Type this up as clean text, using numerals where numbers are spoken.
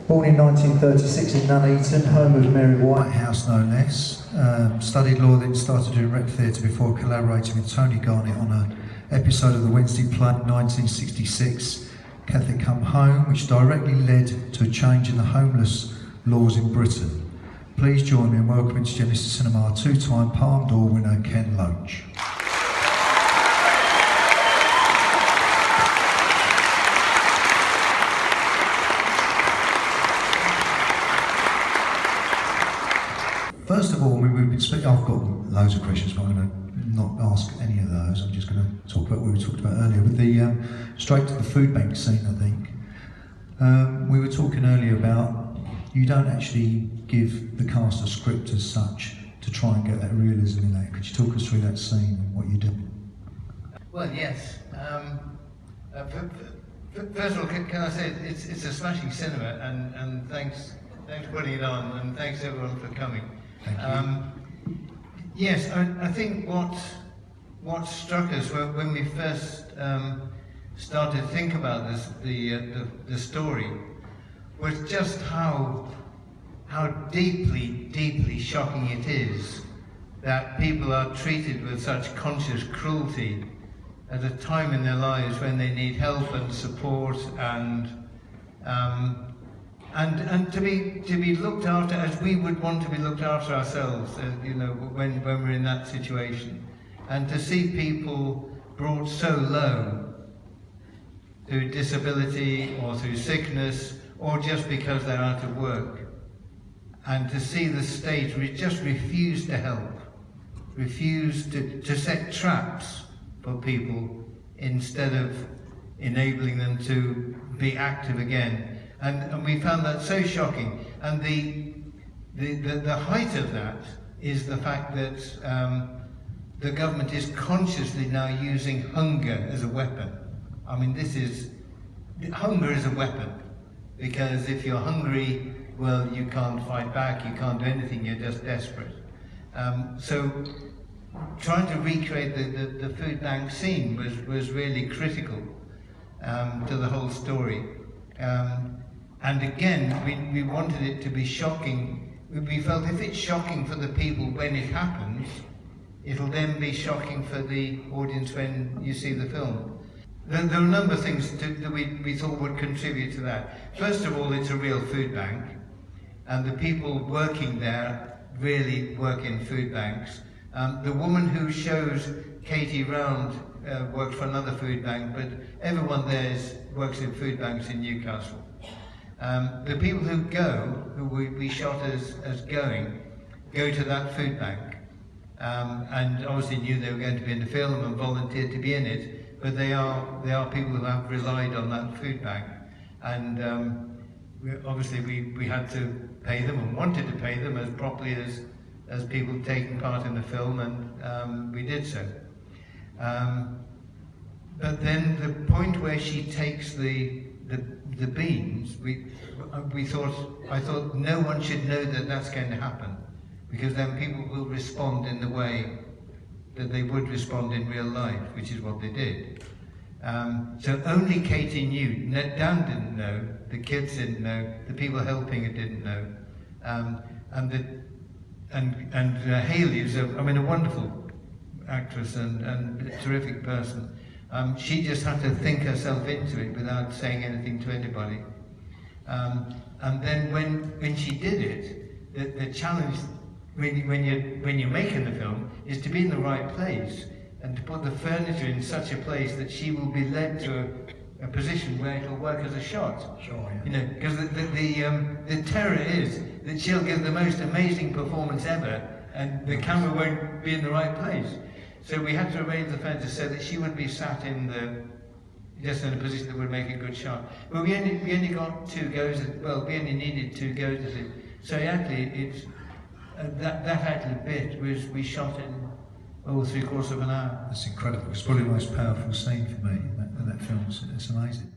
Born in 1936 in Nuneaton, home of Mary Whitehouse no less. Studied law, then started doing rep theatre before collaborating with Tony Garnett on an episode of the Wednesday play in 1966, Catholic Come Home, which directly led to a change in the homeless laws in Britain. Please join me in welcoming to Genesis Cinema two-time Palme d'Or winner Ken Loach. First of all, we've been speaking. I've got loads of questions, but I'm going to not ask any of those. I'm just going to talk about what we talked about earlier with the straight to the food bank scene. I think we were talking earlier about you don't actually give the cast a script as such to try and get that realism in that. Could you talk us through that scene and what you do? Well, yes. First of all, can I say it's a smashing cinema, and thanks for putting it on, and thanks everyone for coming. Yes, I think what struck us when we first started to think about this, the story, was just how deeply shocking it is that people are treated with such conscious cruelty at a time in their lives when they need help and support and to be looked after as we would want to be looked after ourselves, when we're in that situation, and to see people brought so low through disability or through sickness or just because they're out of work, and to see the state just refuse to help, refuse to set traps for people instead of enabling them to be active again. And we found that so shocking. And the height of that is the fact that the government is consciously now using hunger as a weapon. I mean, hunger is a weapon, because if you're hungry, well, you can't fight back, you can't do anything, you're just desperate. So trying to recreate the food bank scene was really critical to the whole story. And again, we wanted it to be shocking. We felt if it's shocking for the people when it happens, it'll then be shocking for the audience when you see the film. There are a number of things that we thought would contribute to that. First of all, it's a real food bank, and the people working there really work in food banks. The woman who shows Katie round worked for another food bank, but everyone there works in food banks in Newcastle. The people who we shot as go to that food bank, and obviously knew they were going to be in the film and volunteered to be in it, but they are people who have relied on that food bank, and obviously we had to pay them and wanted to pay them as properly as people taking part in the film, and we did so. But then the point where she takes the beans, I thought no one should know that that's going to happen, because then people will respond in the way that they would respond in real life, which is what they did. So only Katie knew. Dan didn't know, the kids didn't know, the people helping it didn't know, and Hayley is a wonderful actress and a terrific person. She just had to think herself into it without saying anything to anybody. And then when she did it, the challenge when you're making the film is to be in the right place and to put the furniture in such a place that she will be led to a position where it will work as a shot. Sure, yeah. Because the terror is that she'll give the most amazing performance ever, and the camera won't be in the right place. So we had to arrange the furniture so that she would be sat just in a position that would make a good shot. But we only got 2 goes we only needed 2 goes at it. So actually, that actual bit we shot in 3/4 of an hour. That's incredible. It's probably the most powerful scene for me in that film. It's amazing.